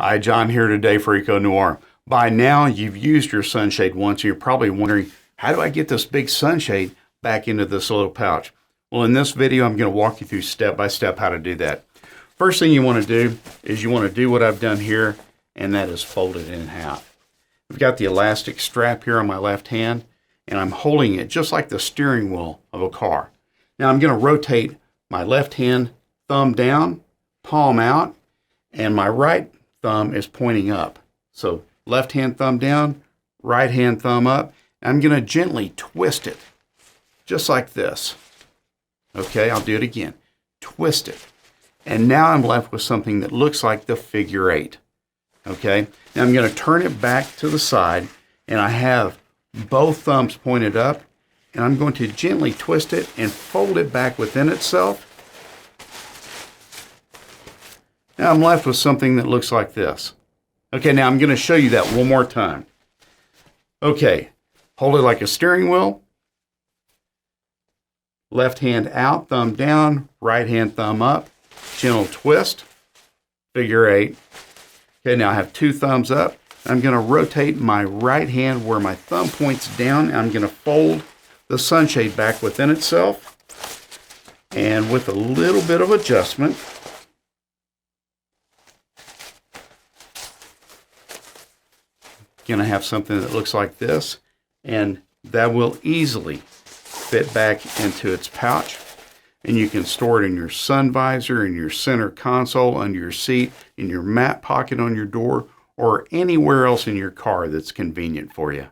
Hi, John here today for EcoNour. By now, you've used your sunshade once, and you're probably wondering, how do I get this big sunshade back into this little pouch? Well, in this video, I'm going to walk you through step by step how to do that. First thing you want to do is you want to do what I've done here, and that is fold it in half. I've got the elastic strap here on my left hand, and I'm holding it just like the steering wheel of a car. Now I'm going to rotate my left hand thumb down, palm out, and my right thumb is pointing up. So left hand thumb down, right hand thumb up. I'm going to gently twist it, just like this. Okay, I'll do it again. Twist it. And now I'm left with something that looks like the figure 8. Okay, now I'm going to turn it back to the side, and I have both thumbs pointed up, and I'm going to gently twist it and fold it back within itself. Now I'm left with something that looks like this. Okay, now I'm going to show you that one more time. Okay, hold it like a steering wheel. Left hand out, thumb down, right hand thumb up, gentle twist, figure 8. Okay, now I have 2 thumbs up. I'm going to rotate my right hand where my thumb points down, and I'm going to fold the sunshade back within itself. And with a little bit of adjustment, going to have something that looks like this, and that will easily fit back into its pouch, and you can store it in your sun visor, in your center console, under your seat, in your mat pocket on your door, or anywhere else in your car that's convenient for you.